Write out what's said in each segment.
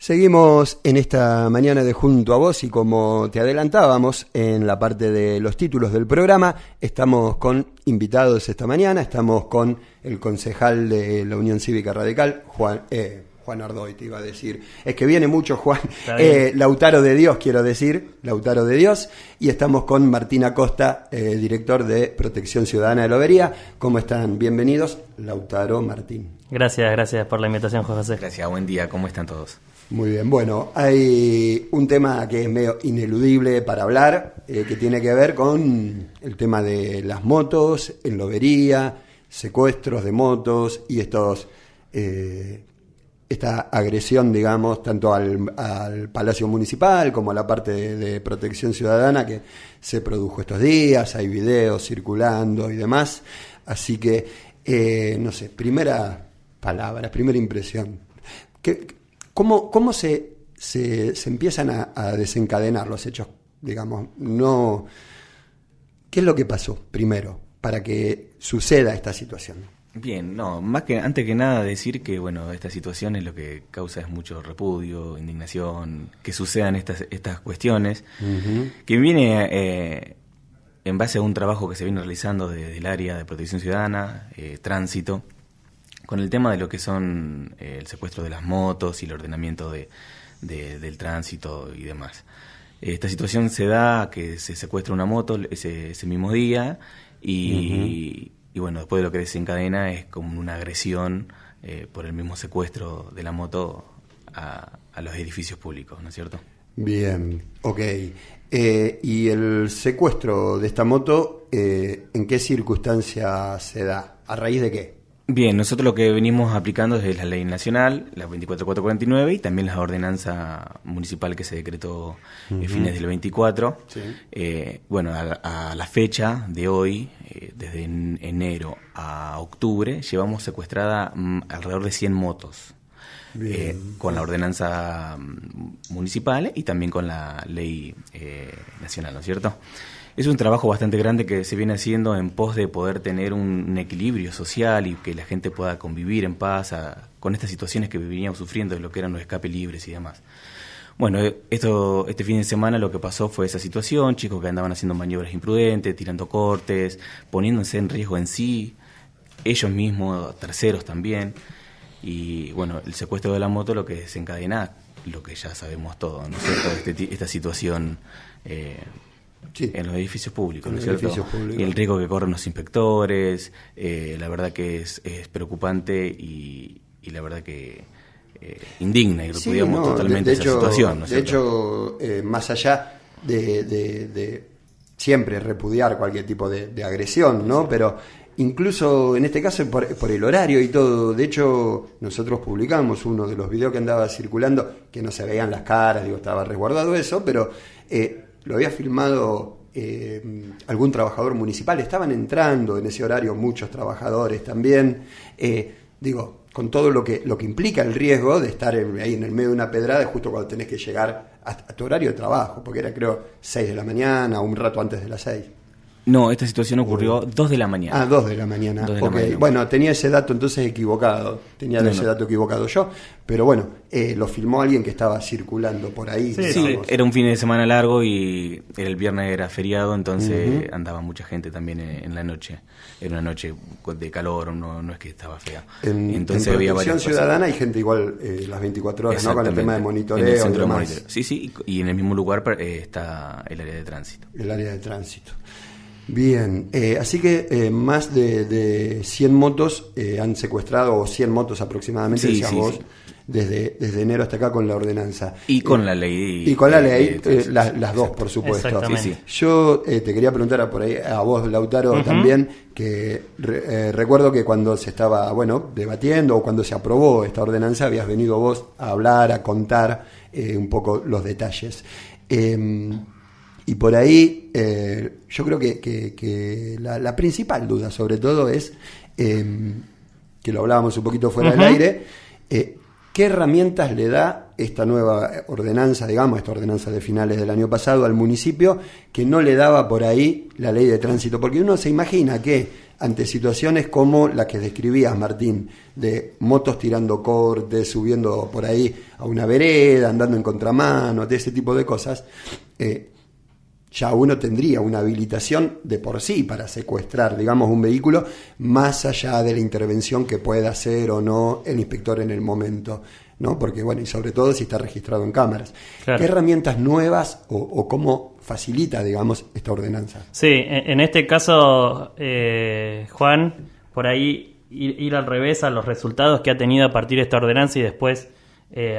Seguimos en esta mañana de Junto a Vos y como te adelantábamos en la parte de los títulos del programa, estamos con invitados esta mañana, estamos con el concejal de la Unión Cívica Radical, Juan Ardoy, te iba a decir. Es que viene mucho Juan, Lautaro de Dios, quiero decir, Lautaro de Dios, y estamos con Martín Acosta, director de Protección Ciudadana de Lobería. ¿Cómo están? Bienvenidos, Lautaro, Martín. Gracias por la invitación, José. Gracias, buen día, ¿cómo están todos? Muy bien, bueno, hay un tema que es medio ineludible para hablar, que tiene que ver con el tema de las motos en Lobería, secuestros de motos y esta agresión, digamos, tanto al Palacio Municipal como a la parte de Protección Ciudadana que se produjo estos días, hay videos circulando y demás, así que, no sé, primera impresión. ¿Cómo se empiezan a desencadenar los hechos, digamos? No, ¿qué es lo que pasó primero para que suceda esta situación? Bien, antes que nada decir que, bueno, esta situación es lo que causa es mucho repudio, indignación, que sucedan estas cuestiones, que viene en base a un trabajo que se viene realizando desde el área de Protección Ciudadana, Tránsito, con el tema de lo que son el secuestro de las motos y el ordenamiento del tránsito y demás. Esta situación se da que se secuestra una moto ese mismo día y bueno, después de lo que desencadena es como una agresión por el mismo secuestro de la moto a los edificios públicos, ¿no es cierto? Bien, ok. ¿Y el secuestro de esta moto, en qué circunstancia se da? ¿A raíz de qué? Bien, nosotros lo que venimos aplicando es la ley nacional, la 24449, y también la ordenanza municipal que se decretó fines del 24. Sí. Bueno, a la fecha de hoy, desde enero a octubre, llevamos secuestrada alrededor de 100 motos. Con la ordenanza municipal y también con la ley nacional, ¿no es cierto? Es un trabajo bastante grande que se viene haciendo en pos de poder tener un equilibrio social y que la gente pueda convivir en paz con estas situaciones que veníamos sufriendo de lo que eran los escapes libres y demás. Bueno, este fin de semana lo que pasó fue esa situación, chicos que andaban haciendo maniobras imprudentes, tirando cortes, poniéndose en riesgo en sí, ellos mismos, terceros también. Y bueno, el secuestro de la moto lo que desencadena, lo que ya sabemos todos, ¿no es cierto? Esta situación sí, en los edificios públicos, ¿no es cierto? Y el riesgo que corren los inspectores, la verdad que es preocupante y la verdad que indigna y repudiamos totalmente esa situación, ¿no es cierto? De hecho, más allá de siempre repudiar cualquier tipo de agresión, ¿no? Sí. Pero incluso en este caso por el horario y todo, de hecho nosotros publicamos uno de los videos que andaba circulando, que no se veían las caras, digo, estaba resguardado eso, pero lo había filmado algún trabajador municipal, estaban entrando en ese horario muchos trabajadores también, digo, con todo lo que implica el riesgo de estar ahí en el medio de una pedrada justo cuando tenés que llegar a tu horario de trabajo, porque era creo 6 de la mañana, un rato antes de las 6. No, esta situación ocurrió 2 de la mañana. Ah, 2 de la mañana. Okay. Bueno, tenía ese dato entonces equivocado. Dato equivocado yo. Pero bueno, lo filmó alguien que estaba circulando por ahí. Sí, era un fin de semana largo y el viernes era feriado, entonces andaba mucha gente también en la noche. Era una noche de calor, no es que estaba fea. Entonces en Protección Ciudadana hay gente igual las 24 horas, ¿no? Con el tema de monitoreo. En el centro de monitoreo. Sí, y en el mismo lugar está el área de tránsito. El área de tránsito. Bien, así que más de 100 motos han secuestrado, o 100 motos aproximadamente, decías vos, desde enero hasta acá con la ordenanza. Y con la ley. Y con la ley, las dos, por supuesto. Sí. Yo te quería preguntar por ahí a vos, Lautaro, también, que recuerdo que cuando se estaba, debatiendo o cuando se aprobó esta ordenanza, habías venido vos a hablar, a contar un poco los detalles. Y por ahí yo creo que la principal duda sobre todo es, que lo hablábamos un poquito fuera del aire, ¿qué herramientas le da esta nueva ordenanza, digamos, esta ordenanza de finales del año pasado al municipio que no le daba por ahí la ley de tránsito? Porque uno se imagina que ante situaciones como las que describías, Martín, de motos tirando cortes, subiendo por ahí a una vereda, andando en contramano, de ese tipo de cosas, ya uno tendría una habilitación de por sí para secuestrar, digamos, un vehículo, más allá de la intervención que pueda hacer o no el inspector en el momento, ¿no? Porque, bueno, y sobre todo si está registrado en cámaras. Claro. ¿Qué herramientas nuevas o cómo facilita, digamos, esta ordenanza? Sí, en este caso, Juan, por ahí ir al revés a los resultados que ha tenido a partir de esta ordenanza y después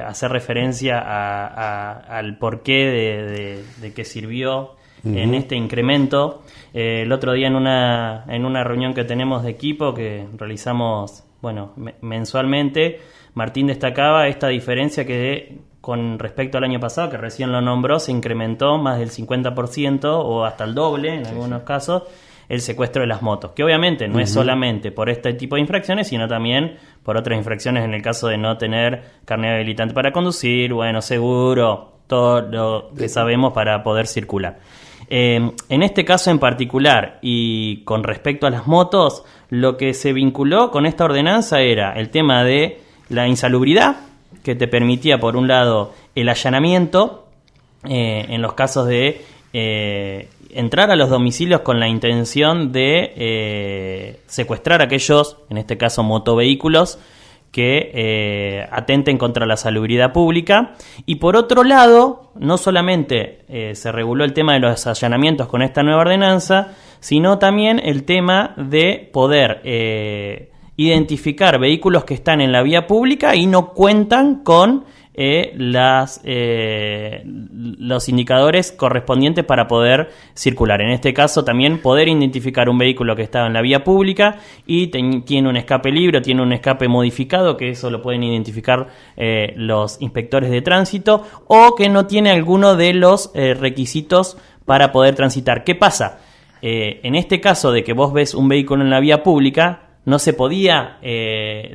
hacer referencia al porqué de que sirvió en este incremento. El otro día en una reunión que tenemos de equipo que realizamos, bueno, mensualmente, Martín destacaba esta diferencia que con respecto al año pasado, que recién lo nombró, se incrementó más del 50% o hasta el doble en algunos casos el secuestro de las motos, que obviamente no es solamente por este tipo de infracciones, sino también por otras infracciones en el caso de no tener carnet habilitante para conducir, bueno, seguro, todo lo que sabemos para poder circular. En este caso en particular y con respecto a las motos, lo que se vinculó con esta ordenanza era el tema de la insalubridad, que te permitía por un lado el allanamiento en los casos de entrar a los domicilios con la intención de secuestrar aquellos, en este caso motovehículos, que atenten contra la salubridad pública. Y por otro lado, no solamente se reguló el tema de los allanamientos con esta nueva ordenanza, sino también el tema de poder identificar vehículos que están en la vía pública y no cuentan con los indicadores correspondientes para poder circular. En este caso también poder identificar un vehículo que está en la vía pública y tiene un escape libre o tiene un escape modificado, que eso lo pueden identificar los inspectores de tránsito, o que no tiene alguno de los requisitos para poder transitar. ¿Qué pasa? En este caso de que vos ves un vehículo en la vía pública, no se podía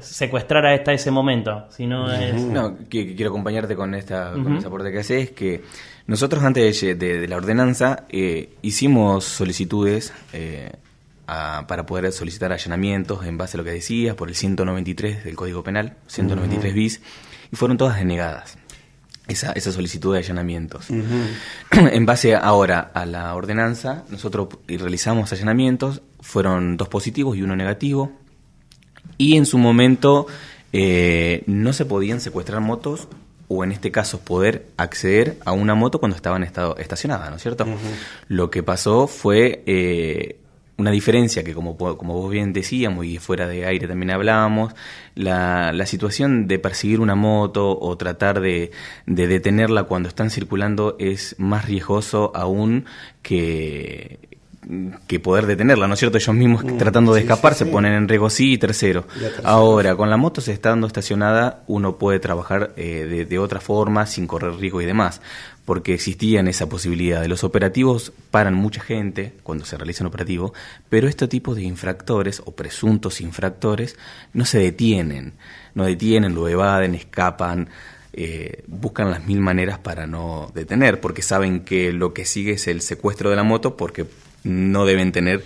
secuestrar hasta ese momento. Sino No, quiero acompañarte con ese aporte que haces, que nosotros antes de la ordenanza hicimos solicitudes para poder solicitar allanamientos en base a lo que decías, por el 193 del Código Penal, 193 bis, y fueron todas denegadas. Esa solicitud de allanamientos. En base ahora a la ordenanza, nosotros realizamos allanamientos, fueron 2 positivos y 1 negativo, y en su momento no se podían secuestrar motos, o en este caso poder acceder a una moto cuando estaba en estado estacionada, ¿no es cierto? Lo que pasó fue una diferencia que, como vos bien decíamos, y fuera de aire también hablábamos, la situación de perseguir una moto o tratar de detenerla cuando están circulando es más riesgoso aún que poder detenerla, ¿no es cierto? Ellos mismos tratando de escapar se ponen en riesgo, sí, y tercero. Ahora, con la moto se estando estacionada, uno puede trabajar de otra forma, sin correr riesgo y demás, porque existían esa posibilidad. De los operativos paran mucha gente cuando se realiza un operativo, pero este tipo de infractores o presuntos infractores no se detienen, lo evaden, escapan, buscan las 1000 maneras para no detener, porque saben que lo que sigue es el secuestro de la moto, porque no deben tener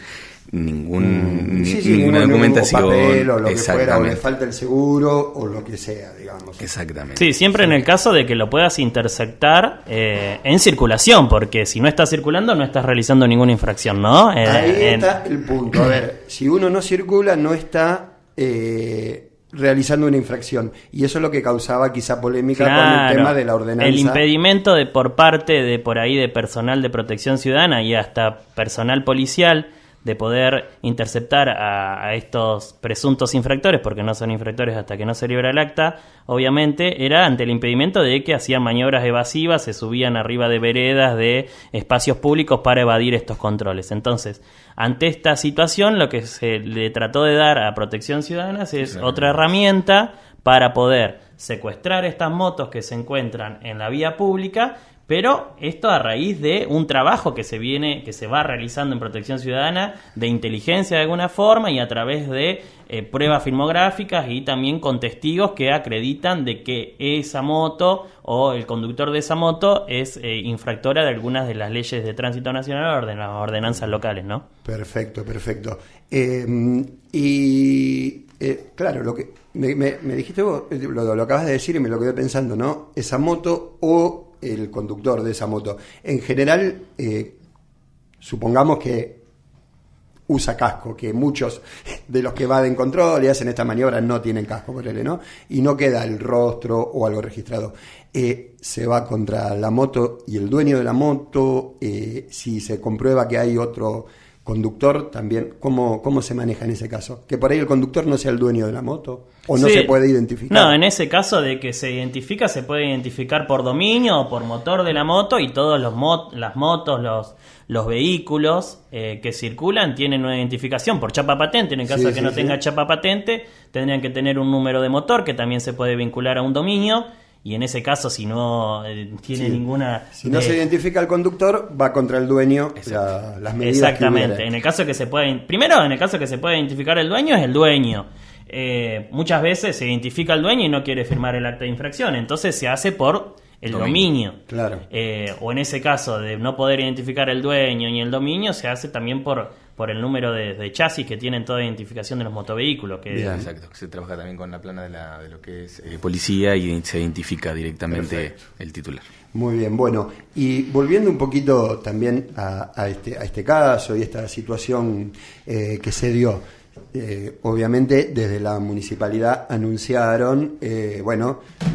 ninguna documentación, papel, o lo que fuera, o le falta el seguro o lo que sea, digamos. Exactamente. Sí, siempre en el caso de que lo puedas interceptar en circulación, porque si no estás circulando no estás realizando ninguna infracción, ¿no? Ahí está el punto. A ver, si uno no circula, no está realizando una infracción, y eso es lo que causaba quizá polémica con el tema de la ordenanza. El impedimento por parte de por ahí de personal de protección ciudadana y hasta personal policial de poder interceptar a estos presuntos infractores, porque no son infractores hasta que no se libra el acta, obviamente era ante el impedimento de que hacían maniobras evasivas, se subían arriba de veredas, de espacios públicos para evadir estos controles. Entonces, ante esta situación, lo que se le trató de dar a Protección Ciudadana es otra herramienta para poder secuestrar estas motos que se encuentran en la vía pública, Pero esto a raíz de un trabajo que se va realizando en Protección Ciudadana, de inteligencia de alguna forma, y a través de pruebas filmográficas y también con testigos que acreditan de que esa moto o el conductor de esa moto es infractora de algunas de las leyes de tránsito nacional o de las ordenanzas locales, ¿no? Perfecto. Claro, lo que me dijiste vos, lo acabas de decir y me lo quedé pensando, ¿no? Esa moto o el conductor de esa moto. En general, supongamos que usa casco, que muchos de los que evaden control y hacen esta maniobra no tienen casco, por él, ¿no? Y no queda el rostro o algo registrado. Se va contra la moto y el dueño de la moto, si se comprueba que hay otro conductor también, ¿cómo se maneja en ese caso? ¿Que por ahí el conductor no sea el dueño de la moto? ¿O no se puede identificar? No, en ese caso de que se identifica, se puede identificar por dominio o por motor de la moto, y todos las motos, los vehículos que circulan tienen una identificación por chapa patente. En el caso de que no tenga chapa patente, tendrían que tener un número de motor que también se puede vincular a un dominio. Y en ese caso, si no tiene ninguna... Si no se identifica al conductor, va contra el dueño las medidas. Exactamente. En el caso que se pueda... Primero, en el caso que se pueda identificar el dueño, es el dueño. Muchas veces se identifica el dueño y no quiere firmar el acta de infracción. Entonces se hace por el dominio. Claro. O en ese caso de no poder identificar el dueño ni el dominio, se hace también por el número de chasis que tienen toda identificación de los motovehículos. Exacto, se trabaja también con la plana de lo que es policía, y se identifica directamente el titular. Muy bien, bueno, y volviendo un poquito también a este caso y esta situación que se dio, obviamente desde la municipalidad anunciaron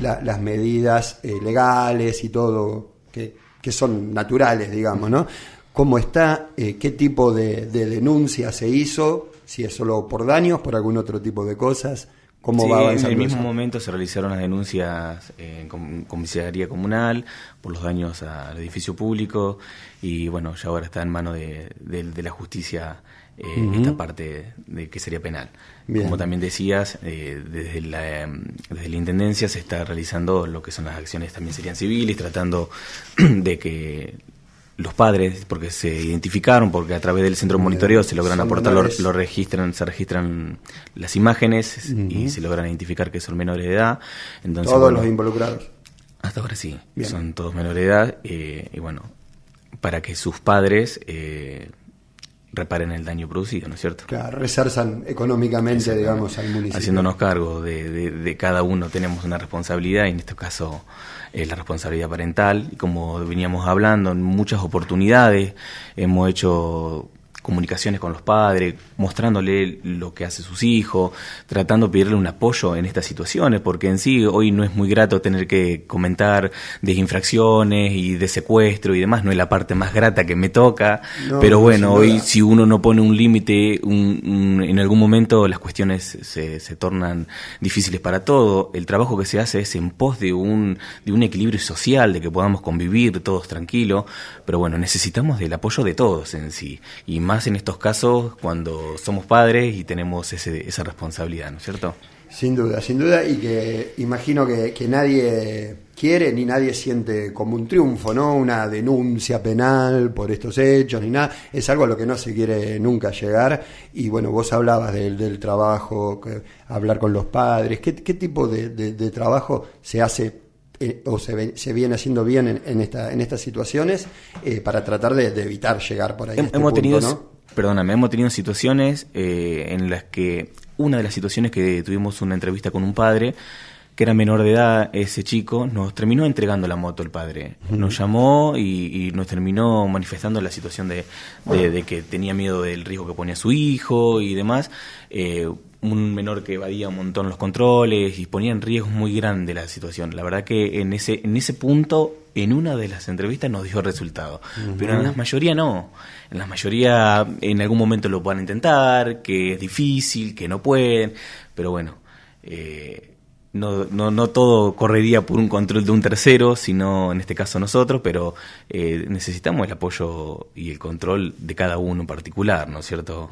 las medidas legales y todo que son naturales, digamos, ¿no? ¿Cómo está? ¿Qué tipo de denuncia se hizo? Si es solo por daños, por algún otro tipo de cosas. ¿Cómo va avanzando? En el mismo momento se realizaron las denuncias en comisaría comunal por los daños al edificio público, y bueno, ya ahora está en manos de la justicia esta parte de que sería penal. Bien. Como también decías, desde la Intendencia se está realizando lo que son las acciones, también serían civiles, tratando de que los padres, porque se identificaron, porque a través del centro de monitoreo se logran aportar, se registran las imágenes y se logran identificar que son menores de edad. Entonces, todos los involucrados. Hasta ahora sí, bien. Son todos menores de edad, y bueno, para que sus padres reparen el daño producido, ¿no es cierto? Claro, resarzan económicamente, digamos, al municipio. Haciéndonos cargo de cada uno, tenemos una responsabilidad, y en este caso la responsabilidad parental. Y como veníamos hablando, en muchas oportunidades hemos hecho comunicaciones con los padres, mostrándole lo que hace sus hijos, tratando de pedirle un apoyo en estas situaciones, porque en sí hoy no es muy grato tener que comentar de infracciones y de secuestro y demás, no es la parte más grata que me toca, pero bueno, hoy si uno no pone un límite, en algún momento las cuestiones se tornan difíciles para todo. El trabajo que se hace es en pos de un equilibrio social, de que podamos convivir todos tranquilos, pero bueno, necesitamos del apoyo de todos en sí, y más en estos casos cuando somos padres y tenemos esa responsabilidad, ¿no es cierto? Sin duda, y que imagino que nadie quiere ni nadie siente como un triunfo, ¿no? Una denuncia penal por estos hechos ni nada, es algo a lo que no se quiere nunca llegar. Y bueno, vos hablabas del trabajo, hablar con los padres, ¿qué tipo de trabajo se hace o se viene haciendo bien en estas situaciones para tratar de evitar llegar por ahí a este punto, ¿no? Hemos tenido situaciones en las que, una de las situaciones que tuvimos una entrevista con un padre que era menor de edad, ese chico nos terminó entregando la moto el padre. Nos llamó y nos terminó manifestando la situación de que tenía miedo del riesgo que ponía su hijo y demás. Un menor que evadía un montón los controles y ponía en riesgo muy grande la situación. La verdad que en ese punto, en una de las entrevistas nos dio resultado, pero en la mayoría no. En la mayoría en algún momento lo van a intentar, que es difícil, que no pueden, pero bueno, no todo correría por un control de un tercero, sino en este caso nosotros, pero necesitamos el apoyo y el control de cada uno en particular, ¿no es cierto?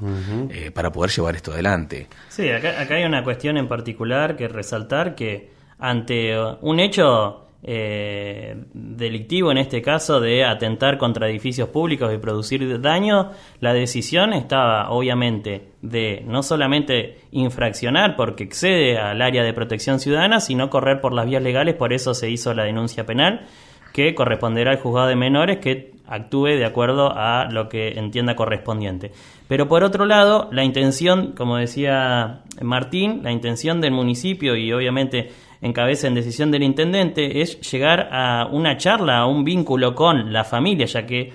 Para poder llevar esto adelante. Sí, acá hay una cuestión en particular que resaltar, que ante un hecho delictivo, en este caso de atentar contra edificios públicos y producir daño, la decisión estaba obviamente de no solamente infraccionar porque excede al área de protección ciudadana, sino correr por las vías legales. Por eso se hizo la denuncia penal, que corresponderá al juzgado de menores que actúe de acuerdo a lo que entienda correspondiente. Pero por otro lado, la intención, como decía Martín, la intención del municipio, y obviamente encabeza en decisión del intendente, es llegar a una charla, a un vínculo con la familia, ya que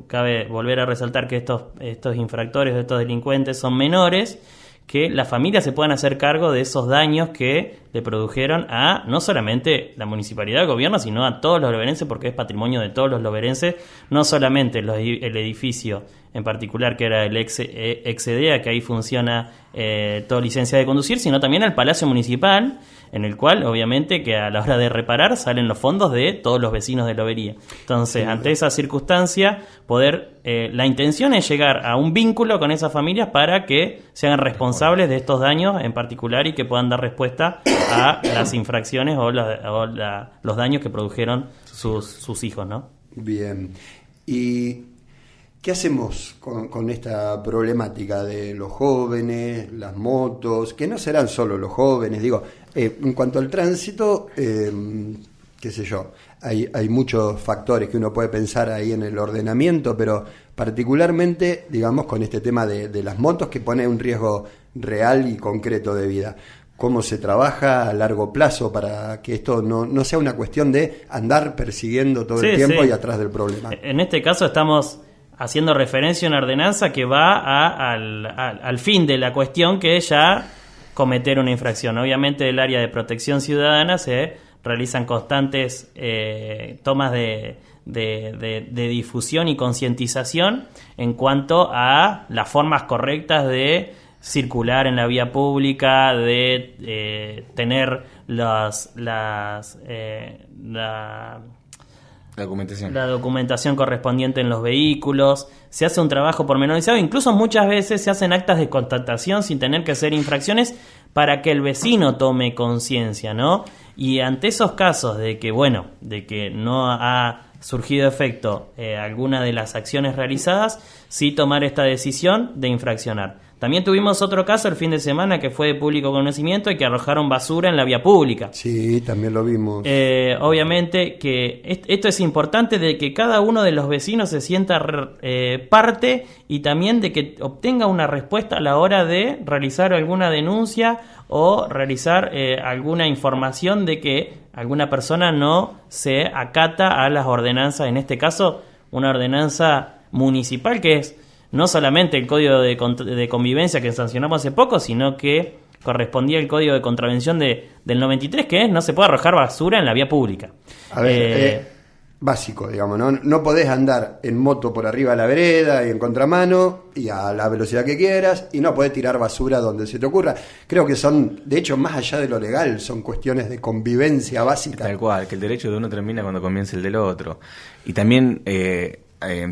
cabe volver a resaltar que estos infractores, estos delincuentes son menores, que las familias se puedan hacer cargo de esos daños que le produjeron a no solamente la municipalidad, el gobierno, sino a todos los loberenses, porque es patrimonio de todos los loberenses, no solamente el edificio en particular, que era el ex-EDEA, que ahí funciona toda licencia de conducir, sino también al Palacio Municipal, en el cual, obviamente, que a la hora de reparar salen los fondos de todos los vecinos de Lobería. Entonces, ante esa circunstancia, la intención es llegar a un vínculo con esas familias para que se hagan responsables de estos daños en particular y que puedan dar respuesta a las infracciones o los daños que produjeron sus hijos, ¿no? Bien. ¿Y qué hacemos con esta problemática de los jóvenes, las motos, que no serán solo los jóvenes? Digo, en cuanto al tránsito, qué sé yo, hay muchos factores que uno puede pensar ahí en el ordenamiento, pero particularmente, digamos, con este tema de las motos, que pone un riesgo real y concreto de vida. ¿Cómo se trabaja a largo plazo para que esto no sea una cuestión de andar persiguiendo todo el tiempo y atrás del problema? En este caso estamos haciendo referencia a una ordenanza que va al fin de la cuestión, que es ya cometer una infracción. Obviamente, del área de protección ciudadana se realizan constantes tomas de difusión y concientización en cuanto a las formas correctas de circular en la vía pública, de tener la documentación correspondiente en los vehículos. Se hace un trabajo pormenorizado, incluso muchas veces se hacen actas de constatación sin tener que hacer infracciones para que el vecino tome conciencia, ¿no? Y ante esos casos de que no ha surgido efecto alguna de las acciones realizadas, sí tomar esta decisión de infraccionar. También tuvimos otro caso el fin de semana que fue de público conocimiento y que arrojaron basura en la vía pública. Sí, también lo vimos. Obviamente que esto es importante, de que cada uno de los vecinos se sienta parte, y también de que obtenga una respuesta a la hora de realizar alguna denuncia o realizar alguna información de que alguna persona no se acata a las ordenanzas, en este caso una ordenanza municipal, que es no solamente el código de convivencia que sancionamos hace poco, sino que correspondía al código de contravención del 93, que es no se puede arrojar basura en la vía pública. A ver, básico, digamos, ¿no? No podés andar en moto por arriba de la vereda y en contramano y a la velocidad que quieras, y no podés tirar basura donde se te ocurra. Creo que son, de hecho, más allá de lo legal, son cuestiones de convivencia básica. Tal cual, que el derecho de uno termina cuando comienza el del otro. Y también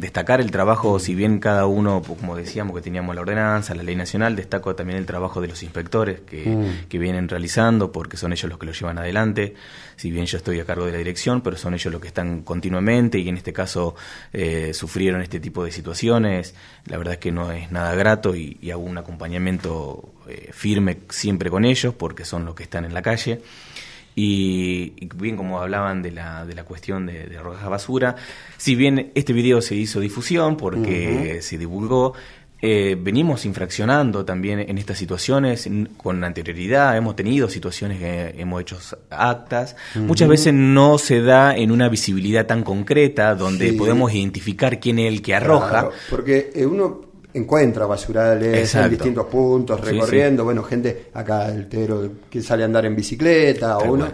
destacar el trabajo, si bien cada uno, como decíamos, que teníamos la ordenanza, la ley nacional, destaco también el trabajo de los inspectores que vienen realizando, porque son ellos los que lo llevan adelante. Si bien yo estoy a cargo de la dirección, pero son ellos los que están continuamente, y en este caso sufrieron este tipo de situaciones. La verdad es que no es nada grato, y hago un acompañamiento firme siempre con ellos, porque son los que están en la calle. Y bien, como hablaban de la cuestión de arrojar basura, si bien este video se hizo difusión porque se divulgó, venimos infraccionando también en estas situaciones con anterioridad. Hemos tenido situaciones que hemos hecho actas. Muchas veces no se da en una visibilidad tan concreta donde podemos identificar quién es el que arroja. Claro, porque uno encuentra basurales en distintos puntos, recorriendo, gente acá, el Tero, que sale a andar en bicicleta, o uno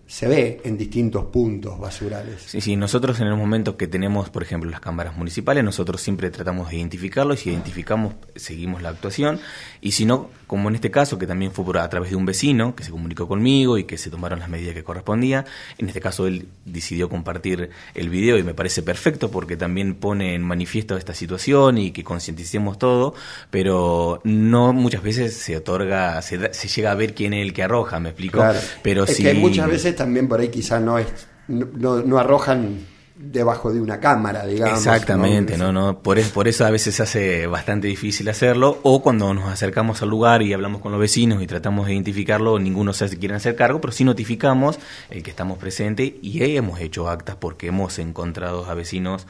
se ve en distintos puntos basurales. Sí, nosotros en el momento que tenemos, por ejemplo, las cámaras municipales, nosotros siempre tratamos de identificarlos, y si identificamos, seguimos la actuación, y si no, como en este caso, que también fue a través de un vecino que se comunicó conmigo y que se tomaron las medidas que correspondían. En este caso él decidió compartir el video, y me parece perfecto porque también pone en manifiesto esta situación y que concienticemos todo, pero no muchas veces se llega a ver quién es el que arroja, ¿me explico? Claro. Pero es que muchas veces también por ahí quizá no arrojan debajo de una cámara, digamos. Exactamente, ¿no? Por eso a veces se hace bastante difícil hacerlo, o cuando nos acercamos al lugar y hablamos con los vecinos y tratamos de identificarlo, ninguno se quiere hacer cargo, pero sí notificamos que estamos presentes y hemos hecho actas porque hemos encontrado a vecinos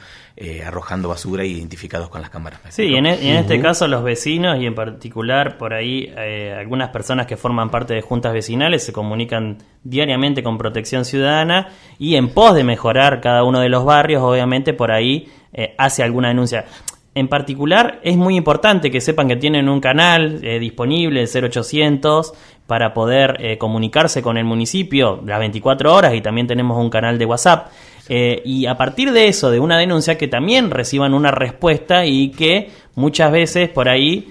arrojando basura identificados con las cámaras. Sí, y en este caso los vecinos y en particular por ahí algunas personas que forman parte de juntas vecinales se comunican diariamente con Protección Ciudadana y en pos de mejorar cada uno de los barrios, obviamente por ahí hace alguna denuncia. En particular es muy importante que sepan que tienen un canal disponible, el 0800, para poder comunicarse con el municipio las 24 horas y también tenemos un canal de WhatsApp. Y a partir de eso, de una denuncia, que también reciban una respuesta y que muchas veces por ahí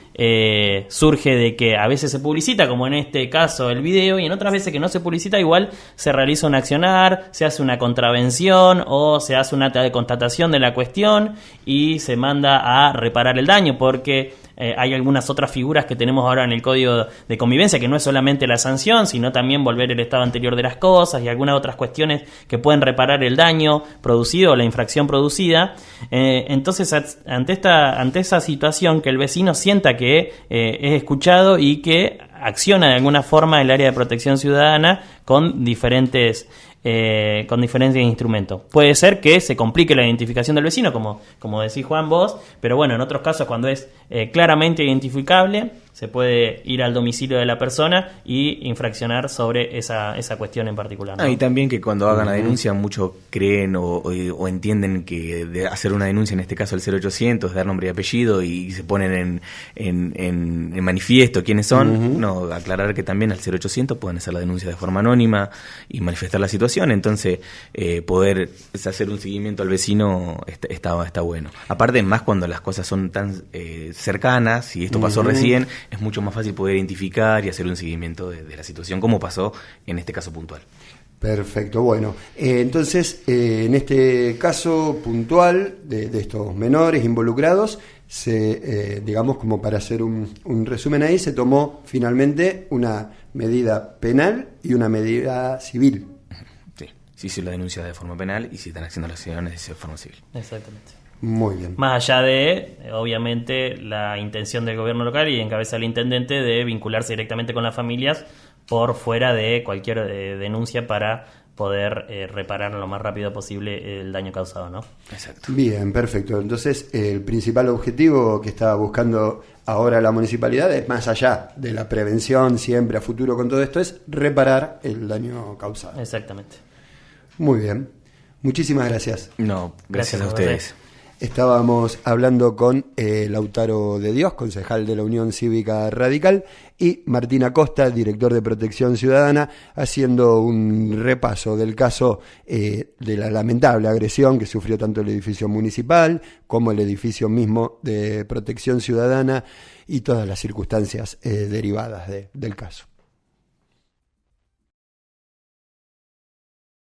surge de que a veces se publicita, como en este caso el video, y en otras veces que no se publicita, igual se realiza un accionar, se hace una contravención o se hace una acta de constatación de la cuestión y se manda a reparar el daño, porque hay algunas otras figuras que tenemos ahora en el Código de Convivencia, que no es solamente la sanción, sino también volver el estado anterior de las cosas y algunas otras cuestiones que pueden reparar el daño producido o la infracción producida. Entonces, ante esa situación, que el vecino sienta que es escuchado y que acciona de alguna forma el área de protección ciudadana con diferentes instrumentos. Puede ser que se complique la identificación del vecino, como decís Juan vos, pero bueno, en otros casos cuando es claramente identificable, se puede ir al domicilio de la persona y infraccionar sobre esa cuestión en particular, ¿no? Y también que cuando hagan la denuncia muchos creen o entienden que de hacer una denuncia, en este caso el 0800, dar nombre y apellido y se ponen en manifiesto quiénes son. No, aclarar que también al 0800 pueden hacer la denuncia de forma anónima y manifestar la situación. Entonces poder hacer un seguimiento al vecino está bueno. Aparte, más cuando las cosas son tan cercanas, y esto pasó recién, es mucho más fácil poder identificar y hacer un seguimiento de la situación, como pasó en este caso puntual. Perfecto, bueno, entonces en este caso puntual de estos menores involucrados, digamos, como para hacer un resumen ahí, se tomó finalmente una medida penal y una medida civil. Sí, se hizo la denuncia de forma penal y se están haciendo las acciones de forma civil. Exactamente. Muy bien. Más allá de, obviamente, la intención del gobierno local y en cabeza del intendente de vincularse directamente con las familias por fuera de cualquier denuncia para poder reparar lo más rápido posible el daño causado, ¿no? Exacto. Bien, perfecto. Entonces, el principal objetivo que está buscando ahora la municipalidad es, más allá de la prevención siempre a futuro con todo esto, es reparar el daño causado. Exactamente. Muy bien. Muchísimas gracias. No, gracias a ustedes. Estábamos hablando con Lautaro de Dios, concejal de la Unión Cívica Radical, y Martín Acosta, director de Protección Ciudadana, haciendo un repaso del caso de la lamentable agresión que sufrió tanto el edificio municipal como el edificio mismo de Protección Ciudadana y todas las circunstancias derivadas del caso.